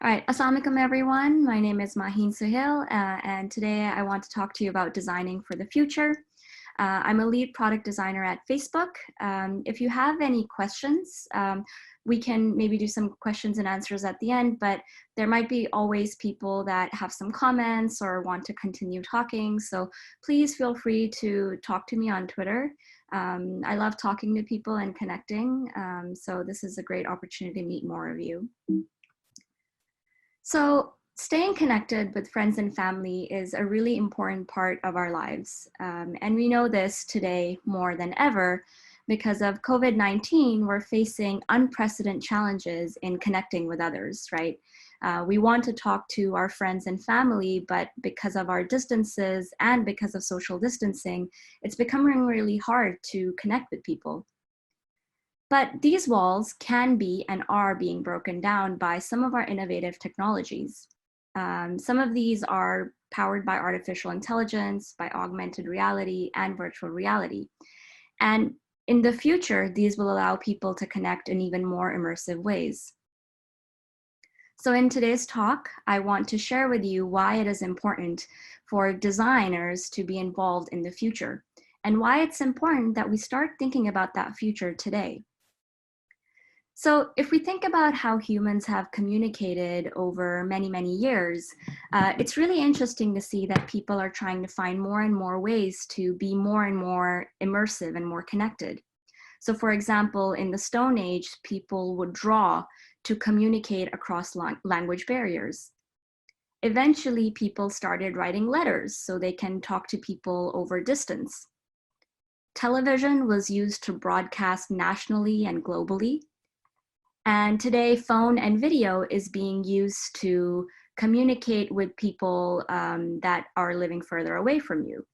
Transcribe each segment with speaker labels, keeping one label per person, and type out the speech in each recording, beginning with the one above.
Speaker 1: All right, Assalamu alaikum everyone. My name is Maheen Sohail, and today I want to talk to you about designing for the future. I'm a lead product designer at Facebook. If you have any questions, we can maybe do some questions and answers at the end, but there might be always people that have some comments or want to continue talking. So please feel free to talk to me on Twitter. I love talking to people and connecting. So this is a great opportunity to meet more of you. So staying connected with friends and family is a really important part of our lives. And we know this today more than ever because of COVID-19, we're facing unprecedented challenges in connecting with others, right? We want to talk to our friends and family, but because of our distances and because of social distancing, it's becoming really hard to connect with people. But these walls can be and are being broken down by some of our innovative technologies. Some of these are powered by artificial intelligence, by augmented reality, and virtual reality. And in the future, these will allow people to connect in even more immersive ways. So in today's talk, I want to share with you why it is important for designers to be involved in the future, and why it's important that we start thinking about that future today. So if we think about how humans have communicated over many, many years, it's really interesting to see that people are trying to find more and more ways to be more and more immersive and more connected. So for example, in the Stone Age, people would draw to communicate across language barriers. Eventually, people started writing letters so they can talk to people over distance. Television was used to broadcast nationally and globally. And today, phone and video is being used to communicate with people that are living further away from you.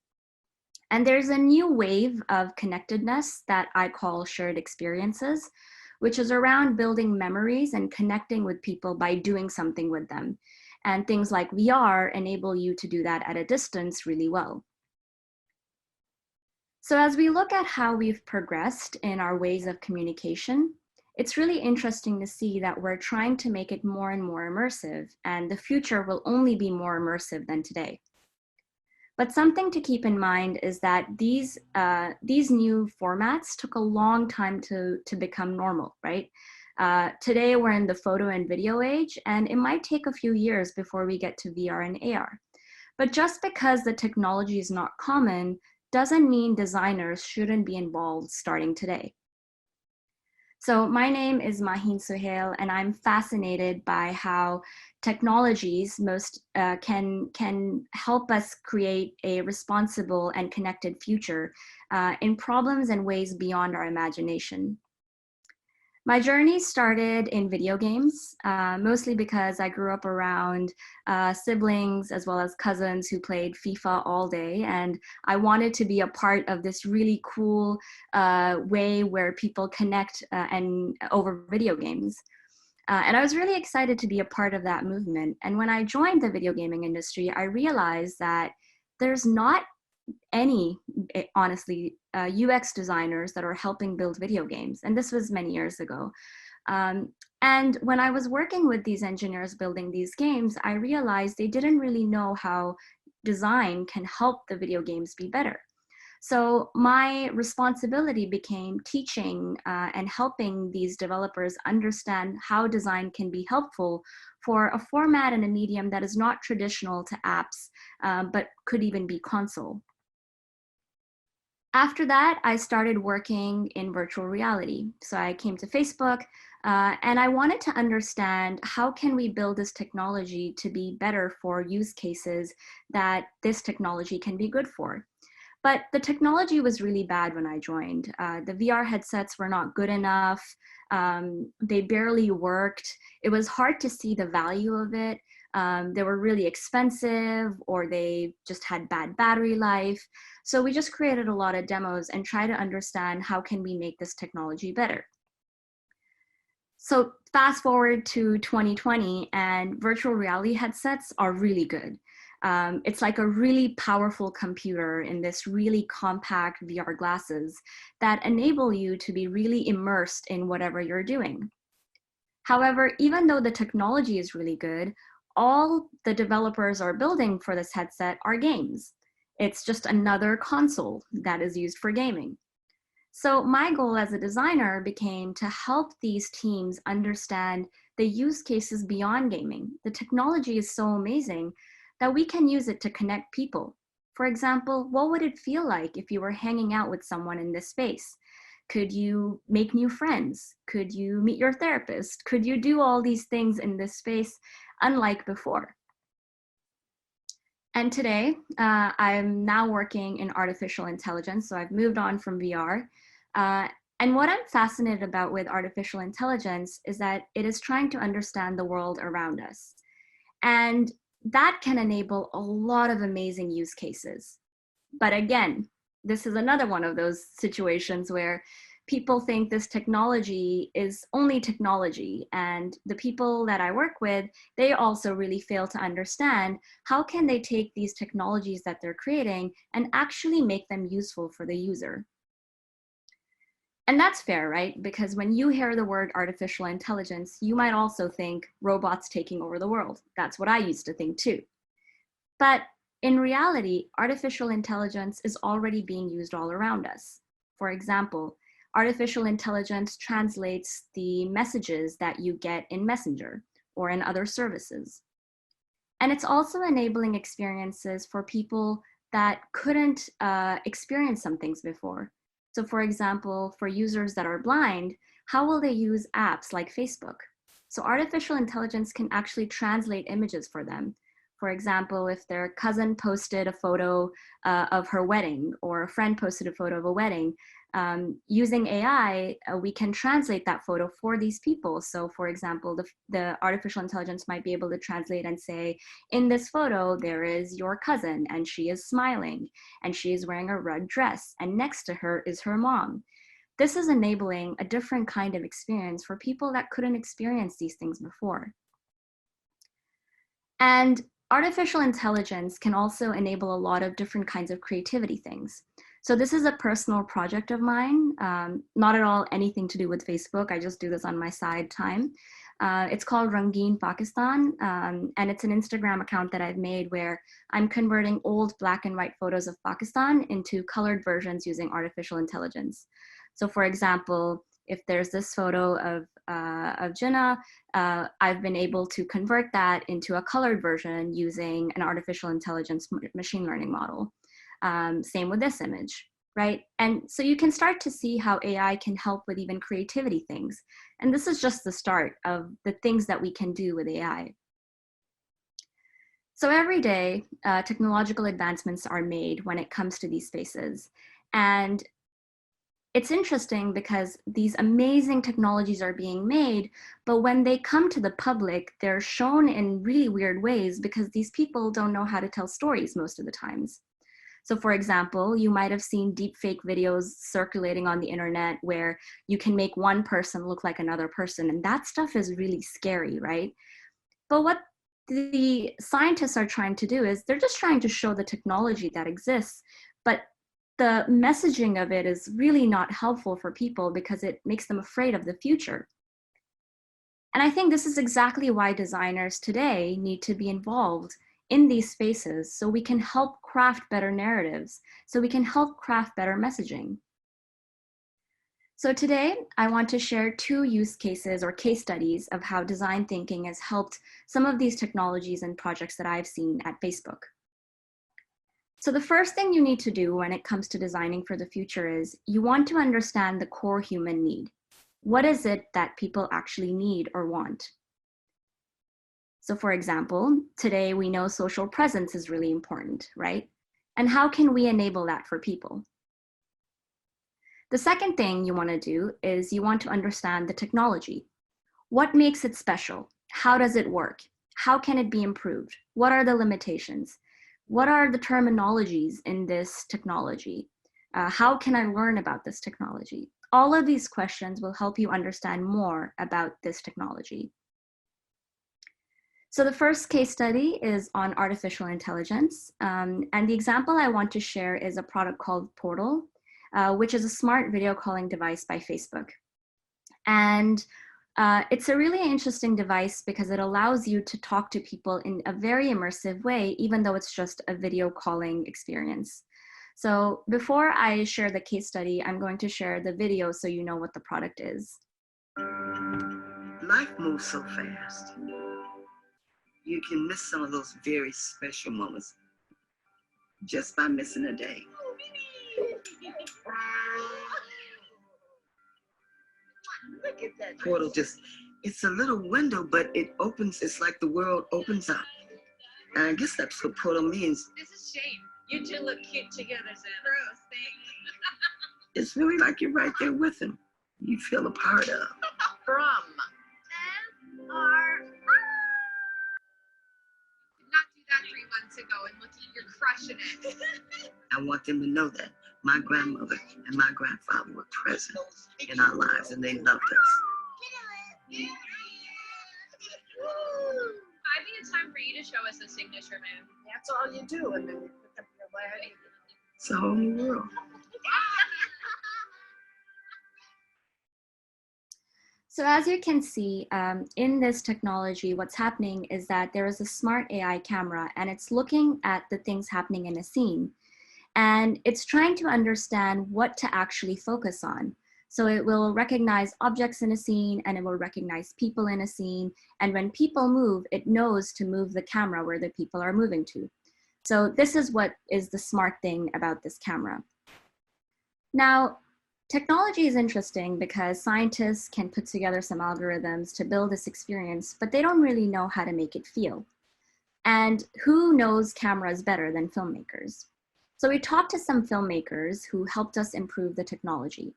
Speaker 1: And there's a new wave of connectedness that I call shared experiences, which is around building memories and connecting with people by doing something with them. And things like VR enable you to do that at a distance really well. So as we look at how we've progressed in our ways of communication, it's really interesting to see that we're trying to make it more and more immersive, and the future will only be more immersive than today. But something to keep in mind is that these new formats took a long time to become normal, right? Today we're in the photo and video age, and it might take a few years before we get to VR and AR. But just because the technology is not common doesn't mean designers shouldn't be involved starting today. So my name is Maheen Sohail, and I'm fascinated by how technologies can help us create a responsible and connected future in problems and ways beyond our imagination. My journey started in video games, mostly because I grew up around siblings as well as cousins who played FIFA all day, and I wanted to be a part of this really cool way where people connect and over video games. And I was really excited to be a part of that movement. And when I joined the video gaming industry, I realized that there's not any, honestly, UX designers that are helping build video games. And this was many years ago. And when I was working with these engineers building these games, I realized they didn't really know how design can help the video games be better. So my responsibility became teaching and helping these developers understand how design can be helpful for a format and a medium that is not traditional to apps, but could even be console. After that, I started working in virtual reality. So I came to Facebook and I wanted to understand how can we build this technology to be better for use cases that this technology can be good for. But the technology was really bad when I joined. The VR headsets were not good enough. They barely worked. It was hard to see the value of it. They were really expensive, or they just had bad battery life. So we just created a lot of demos and try to understand how can we make this technology better. So fast forward to 2020, and virtual reality headsets are really good. It's like a really powerful computer in this really compact VR glasses that enable you to be really immersed in whatever you're doing. However, even though the technology is really good, all the developers are building for this headset are games. It's just another console that is used for gaming. So my goal as a designer became to help these teams understand the use cases beyond gaming. The technology is so amazing that we can use it to connect people. For example, what would it feel like if you were hanging out with someone in this space? Could you make new friends? Could you meet your therapist? Could you do all these things in this space unlike before? And today, I'm now working in artificial intelligence. So I've moved on from VR. And what I'm fascinated about with artificial intelligence is that it is trying to understand the world around us. And that can enable a lot of amazing use cases. But again, this is another one of those situations where people think this technology is only technology. And the people that I work with, they also really fail to understand how can they take these technologies that they're creating and actually make them useful for the user. And that's fair, right? Because when you hear the word artificial intelligence, you might also think robots taking over the world. That's what I used to think too. But in reality, artificial intelligence is already being used all around us. For example, artificial intelligence translates the messages that you get in Messenger or in other services. And it's also enabling experiences for people that couldn't experience some things before. So for example, for users that are blind, how will they use apps like Facebook? So artificial intelligence can actually translate images for them. For example, if their cousin posted a photo of her wedding or a friend posted a photo of a wedding, using AI, we can translate that photo for these people. So for example, the artificial intelligence might be able to translate and say, in this photo, there is your cousin and she is smiling and she is wearing a red dress and next to her is her mom. This is enabling a different kind of experience for people that couldn't experience these things before. And artificial intelligence can also enable a lot of different kinds of creativity things. So this is a personal project of mine, not at all anything to do with Facebook. I just do this on my side time. It's called UXPakistan, and it's an Instagram account that I've made where I'm converting old black and white photos of Pakistan into colored versions using artificial intelligence. So for example, if there's this photo of Jinnah, I've been able to convert that into a colored version using an artificial intelligence machine learning model. Same with this image, right? And so you can start to see how AI can help with even creativity things. And this is just the start of the things that we can do with AI. So every day, technological advancements are made when it comes to these spaces. And it's interesting because these amazing technologies are being made, but when they come to the public, they're shown in really weird ways because these people don't know how to tell stories most of the times. So for example, you might have seen deepfake videos circulating on the internet where you can make one person look like another person, and that stuff is really scary, right? But what the scientists are trying to do is they're just trying to show the technology that exists, but the messaging of it is really not helpful for people because it makes them afraid of the future. And I think this is exactly why designers today need to be involved in these spaces so we can help craft better narratives, so we can help craft better messaging. So today, I want to share 2 use cases or case studies of how design thinking has helped some of these technologies and projects that I've seen at Facebook. So the first thing you need to do when it comes to designing for the future is you want to understand the core human need. What is it that people actually need or want? So for example, today we know social presence is really important, right? And how can we enable that for people? The second thing you want to do is you want to understand the technology. What makes it special? How does it work? How can it be improved? What are the limitations? What are the terminologies in this technology? How can I learn about this technology? All of these questions will help you understand more about this technology. So the first case study is on artificial intelligence. And the example I want to share is a product called Portal, which is a smart video calling device by Facebook. And It's a really interesting device because it allows you to talk to people in a very immersive way, even though it's just a video calling experience. So before I share the case study, I'm going to share the video so you know what the product is.
Speaker 2: Life moves so fast. You can miss some of those very special moments just by missing a day. Look at that portal. It's a little window, but it opens. It's like the world opens up. And I guess that's what portal means.
Speaker 3: It's a shame. You two look cute together, Sam. Gross, thanks.
Speaker 2: It's really like you're right there with him. You feel a part of.
Speaker 3: From. Not do that 3 months ago and look at you're crushing it.
Speaker 2: I want them to know that my grandmother and my grandfather were present in our lives and they loved us.
Speaker 3: I think it's time for you to show us a signature move.
Speaker 4: That's all you do, and then you pick up your leg.
Speaker 2: It's a whole new world.
Speaker 1: So as you can see, in this technology, what's happening is that there is a smart AI camera and it's looking at the things happening in a scene. And it's trying to understand what to actually focus on. So it will recognize objects in a scene and it will recognize people in a scene. And when people move, it knows to move the camera where the people are moving to. So this is what is the smart thing about this camera. Now, technology is interesting because scientists can put together some algorithms to build this experience, but they don't really know how to make it feel. And who knows cameras better than filmmakers? So we talked to some filmmakers who helped us improve the technology.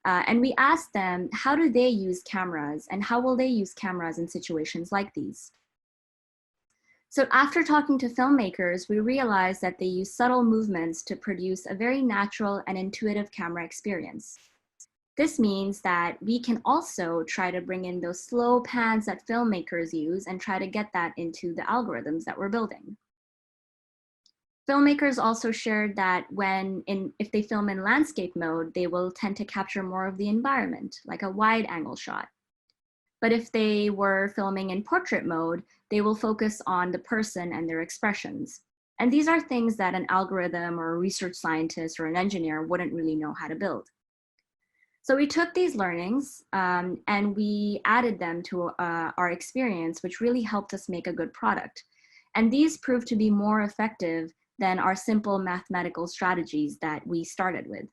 Speaker 1: And we asked them, how do they use cameras and how will they use cameras in situations like these? So after talking to filmmakers, we realized that they use subtle movements to produce a very natural and intuitive camera experience. This means that we can also try to bring in those slow pans that filmmakers use and try to get that into the algorithms that we're building. Filmmakers also shared that if they film in landscape mode, they will tend to capture more of the environment, like a wide angle shot. But if they were filming in portrait mode, they will focus on the person and their expressions. And these are things that an algorithm or a research scientist or an engineer wouldn't really know how to build. So we took these learnings and we added them to our experience, which really helped us make a good product. And these proved to be more effective than our simple mathematical strategies that we started with.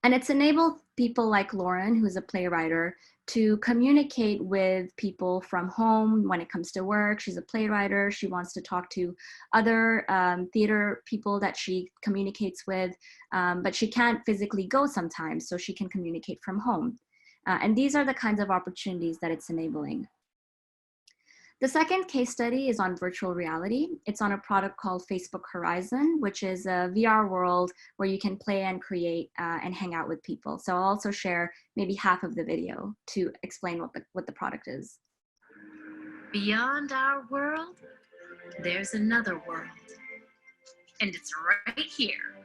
Speaker 1: And it's enabled people like Lauren, who's a playwright, to communicate with people from home when it comes to work. She's a playwright. She wants to talk to other theater people that she communicates with, but she can't physically go sometimes, so she can communicate from home. And these are the kinds of opportunities that it's enabling. The second case study is on virtual reality. It's on a product called Facebook Horizon, which is a VR world where you can play and create and hang out with people. So I'll also share maybe half of the video to explain what the product is.
Speaker 3: Beyond our world, there's another world. And it's right here,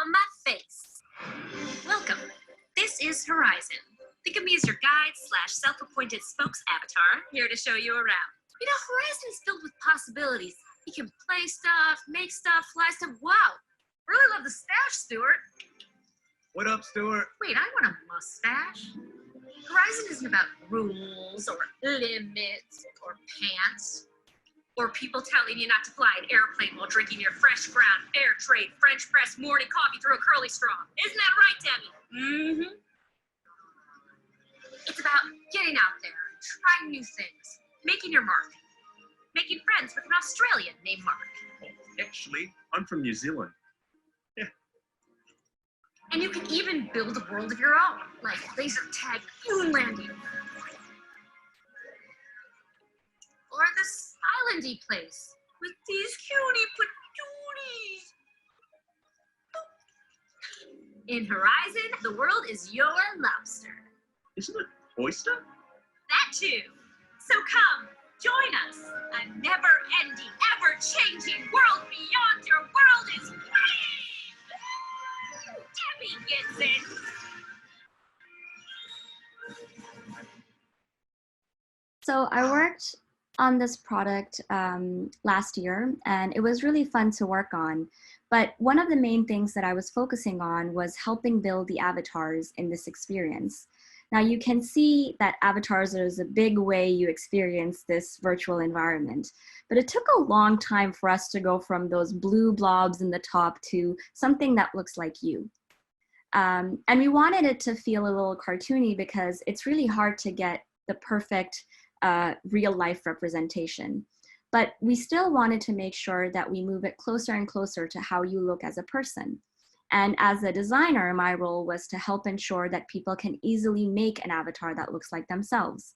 Speaker 3: on my face. Welcome. This is Horizon. Think of me as your guide / self-appointed spokes avatar, here to show you around. You know, Horizon is filled with possibilities. You can play stuff, make stuff, fly stuff. Wow, really love the stash, Stuart.
Speaker 5: What up, Stuart?
Speaker 3: Wait, I want a mustache. Horizon isn't about rules or limits or pants or people telling you not to fly an airplane while drinking your fresh ground, fair trade, French press morning coffee through a curly straw. Isn't that right, Debbie? Mm-hmm. It's about getting out there, trying new things, making your mark, making friends with an Australian named Mark.
Speaker 5: Actually, I'm from New Zealand. Yeah.
Speaker 3: And you can even build a world of your own, like laser tag moon landing. Or this islandy place with these cutie patooties. In Horizon, the world is your lobster.
Speaker 5: Isn't it oyster?
Speaker 3: That too. So come, join us. A never-ending, ever-changing world beyond your world is free. Debbie gets it.
Speaker 1: So I worked on this product last year, and it was really fun to work on. But one of the main things that I was focusing on was helping build the avatars in this experience. Now you can see that avatars is a big way you experience this virtual environment, but it took a long time for us to go from those blue blobs in the top to something that looks like you. And we wanted it to feel a little cartoony because it's really hard to get the perfect real life representation. But we still wanted to make sure that we move it closer and closer to how you look as a person. And as a designer, my role was to help ensure that people can easily make an avatar that looks like themselves.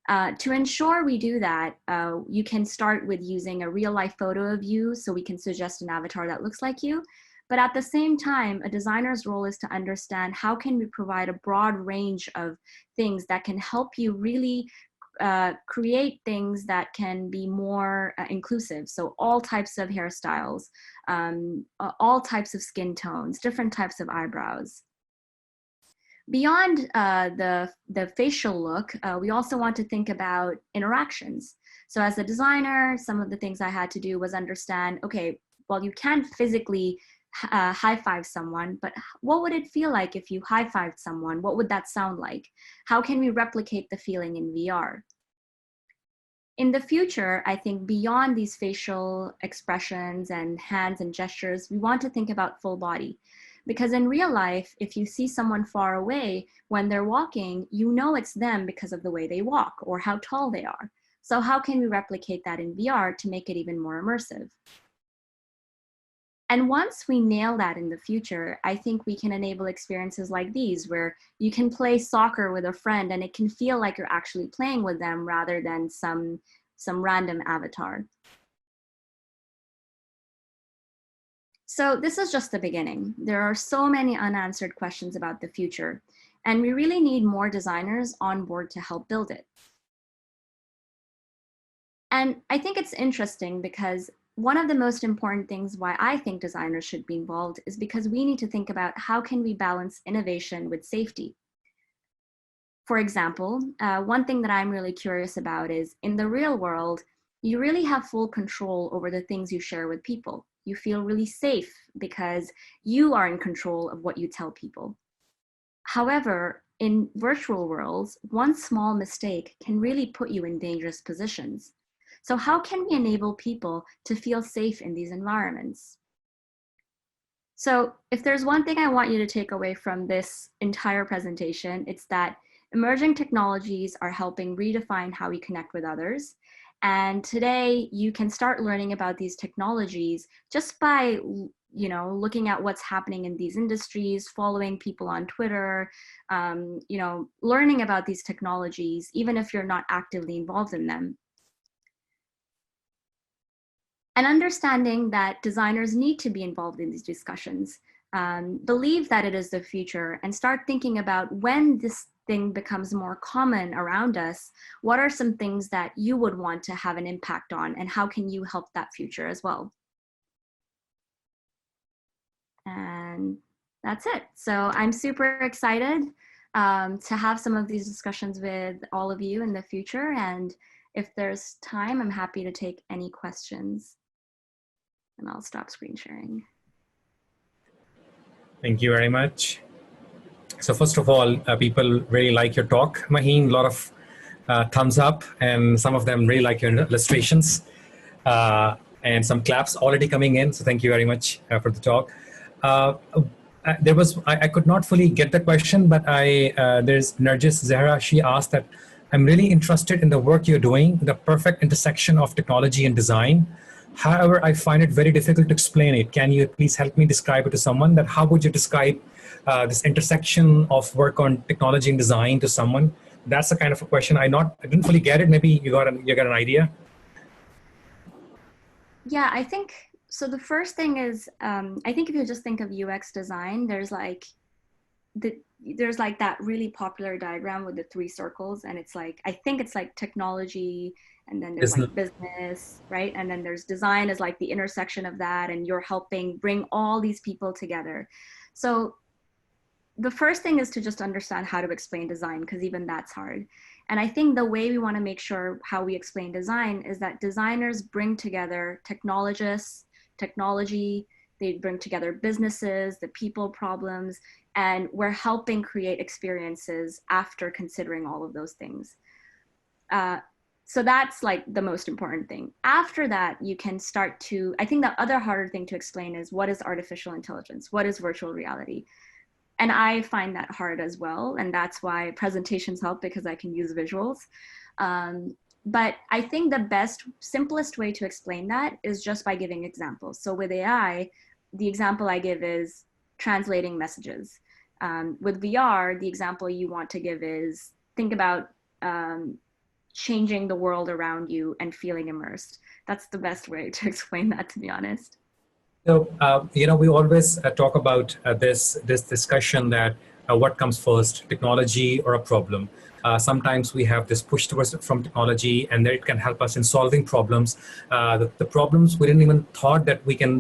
Speaker 1: To ensure we do that, you can start with using a real life photo of you so we can suggest an avatar that looks like you. But at the same time, a designer's role is to understand how can we provide a broad range of things that can help you really create things that can be more inclusive. So all types of hairstyles, all types of skin tones, different types of eyebrows. Beyond the facial look, we also want to think about interactions. So as a designer, some of the things I had to do was understand, okay, well, you can't physically high-five someone, but what would it feel like if you high-fived someone? What would that sound like? How can we replicate the feeling in VR? In the future, I think beyond these facial expressions and hands and gestures, we want to think about full body. Because in real life, if you see someone far away, when they're walking, you know it's them because of the way they walk or how tall they are. So how can we replicate that in VR to make it even more immersive? And once we nail that in the future, I think we can enable experiences like these where you can play soccer with a friend and it can feel like you're actually playing with them rather than some random avatar. So this is just the beginning. There are so many unanswered questions about the future, and we really need more designers on board to help build it. And I think it's interesting because one of the most important things why I think designers should be involved is because we need to think about how can we balance innovation with safety. For example, one thing that I'm really curious about is in the real world, you really have full control over the things you share with people. You feel really safe because you are in control of what you tell people. However, in virtual worlds, one small mistake can really put you in dangerous positions. So how can we enable people to feel safe in these environments? So if there's one thing I want you to take away from this entire presentation, it's that emerging technologies are helping redefine how we connect with others. And today you can start learning about these technologies just by looking at what's happening in these industries, following people on Twitter, learning about these technologies, even if you're not actively involved in them. And understanding that designers need to be involved in these discussions, believe that it is the future, and start thinking about when this thing becomes more common around us, what are some things that you would want to have an impact on, and how can you help that future as well? And that's it. So I'm super excited to have some of these discussions with all of you in the future. And if there's time, I'm happy to take any questions. And I'll stop screen sharing.
Speaker 6: Thank you very much. So first of all, people really like your talk, Maheen. A lot of thumbs up, and some of them really like your illustrations, and some claps already coming in. So thank you very much for the talk. I could not fully get the question, but there's Nargis Zahra. She asked that I'm really interested in the work you're doing, the perfect intersection of technology and design. However, I find it very difficult to explain it. Can you please help me describe it to someone? That how would you describe this intersection of work on technology and design to someone? That's the kind of a question I didn't fully get it. Maybe you got an idea.
Speaker 1: Yeah, I think so. The first thing is, I think if you just think of UX design, there's like that really popular diagram with the 3 circles, and it's like, I think it's like technology, and then there's like business, right? And then there's design as like the intersection of that, and you're helping bring all these people together. So the first thing is to just understand how to explain design, because even that's hard. And I think the way we want to make sure how we explain design is that designers bring together technologists, technology, they bring together businesses, the people problems, and we're helping create experiences after considering all of those things. So that's like the most important thing. After that, you can start to, I think the other harder thing to explain is what is artificial intelligence? What is virtual reality? And I find that hard as well. And that's why presentations help, because I can use visuals. But I think the best, simplest way to explain that is just by giving examples. So with AI, the example I give is translating messages. With VR, the example you want to give is think about changing the world around you and feeling immersed. That's the best way to explain that, to be honest.
Speaker 6: So, we always talk about this discussion that what comes first, technology or a problem. Sometimes we have this push towards from technology, and that it can help us in solving problems. The problems we didn't even thought that we can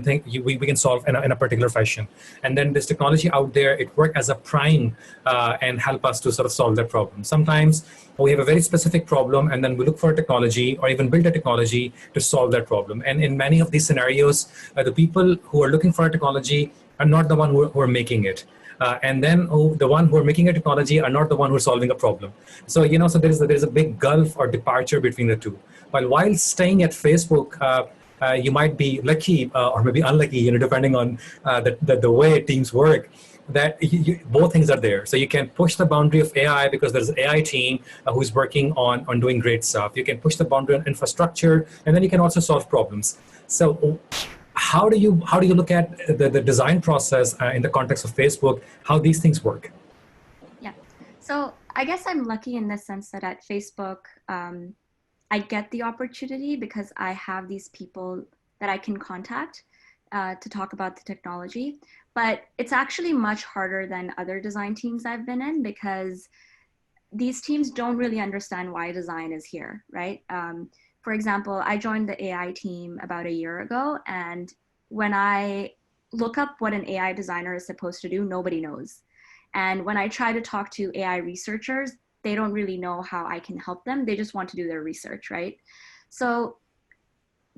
Speaker 6: think we can solve in a particular fashion. And then this technology out there, it works as a prime and help us to sort of solve that problem. Sometimes we have a very specific problem, and then we look for a technology or even build a technology to solve that problem. And in many of these scenarios, the people who are looking for a technology are not the one who are making it. And then the one who are making a technology are not the one who are solving a problem. So, so there's a big gulf or departure between the two. While staying at Facebook, you might be lucky or maybe unlucky, depending on the way teams work, that both things are there. So you can push the boundary of AI because there's an AI team who's working on doing great stuff. You can push the boundary on infrastructure, and then you can also solve problems. So how do you look at the design process in the context of Facebook, how these things work?
Speaker 1: Yeah, so I guess I'm lucky in the sense that at Facebook, I get the opportunity because I have these people that I can contact to talk about the technology. But it's actually much harder than other design teams I've been in, because these teams don't really understand why design is here, right? For example, I joined the AI team about a year ago, and when I look up what an AI designer is supposed to do, nobody knows. And when I try to talk to AI researchers, they don't really know how I can help them. They just want to do their research, right? So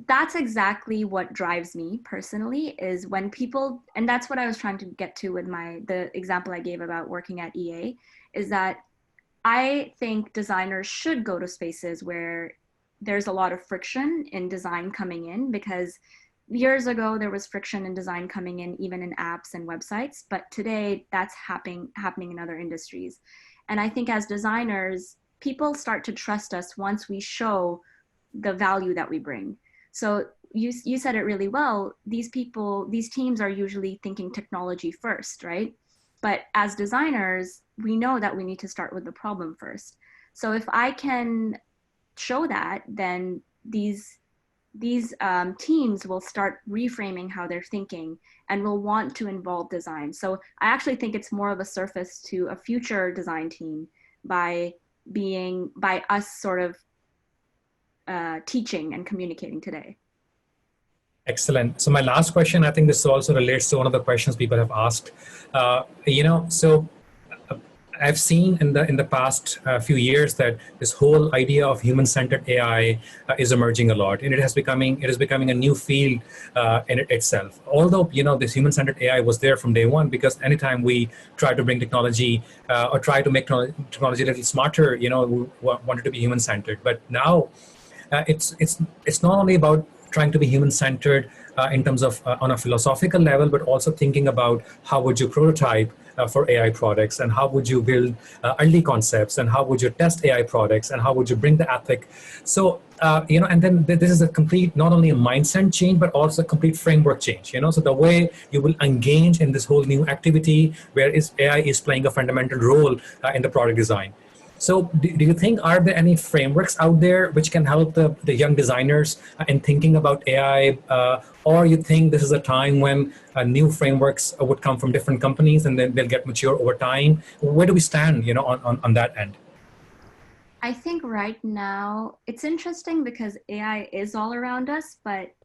Speaker 1: that's exactly what drives me personally, is when people, and that's what I was trying to get to with the example I gave about working at EA, is that I think designers should go to spaces where there's a lot of friction in design coming in, because years ago there was friction in design coming in even in apps and websites, but today that's happening in other industries. And I think as designers, people start to trust us once we show the value that we bring. So you said it really well. These teams are usually thinking technology first, right? But as designers, we know that we need to start with the problem first. So if I can show that, then these teams will start reframing how they're thinking and will want to involve design. So I actually think it's more of a surface to a future design team by us sort of teaching and communicating today.
Speaker 6: Excellent. So my last question, I think this also relates to one of the questions people have asked. So I've seen in the past few years that this whole idea of human-centered AI is emerging a lot, and it is becoming a new field in it itself. Although this human-centered AI was there from day one, because anytime we try to bring technology or try to make technology a little smarter, we want it to be human-centered. But now it's not only about trying to be human-centered in terms of on a philosophical level, but also thinking about how would you prototype for AI products, and how would you build early concepts, and how would you test AI products, and how would you bring the ethic. So, and then this is a complete, not only a mindset change, but also a complete framework change, so the way you will engage in this whole new activity where AI is playing a fundamental role in the product design. So do you think, are there any frameworks out there which can help the young designers in thinking about AI? Or you think this is a time when new frameworks would come from different companies and then they'll get mature over time? Where do we stand, on that end?
Speaker 1: I think right now it's interesting because AI is all around us, but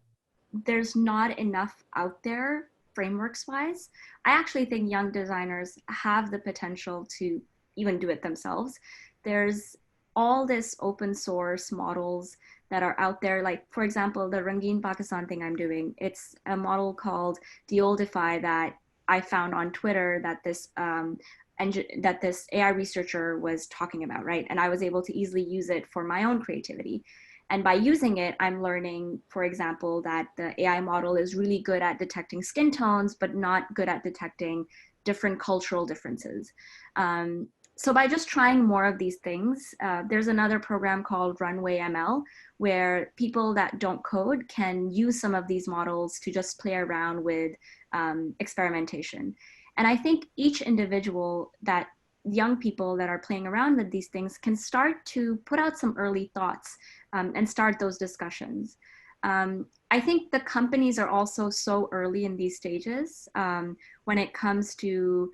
Speaker 1: there's not enough out there frameworks wise. I actually think young designers have the potential to even do it themselves. There's all this open source models that are out there. Like, for example, the Rangeen Pakistan thing I'm doing, it's a model called Deoldify that I found on Twitter that this AI researcher was talking about, right? And I was able to easily use it for my own creativity. And by using it, I'm learning, for example, that the AI model is really good at detecting skin tones, but not good at detecting different cultural differences. So by just trying more of these things, there's another program called Runway ML, where people that don't code can use some of these models to just play around with experimentation. And I think each individual, that young people that are playing around with these things, can start to put out some early thoughts and start those discussions. I think the companies are also so early in these stages when it comes to,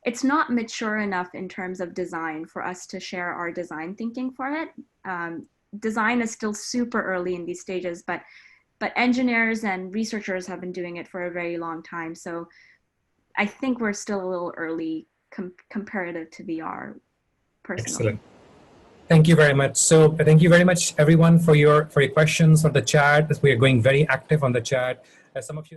Speaker 1: it's not mature enough in terms of design for us to share our design thinking for it. Design is still super early in these stages, but engineers and researchers have been doing it for a very long time. So I think we're still a little early comparative to VR, personally.
Speaker 6: Excellent. Thank you very much. So thank you very much, everyone, for your questions on the chat. We are going very active on the chat. Some of you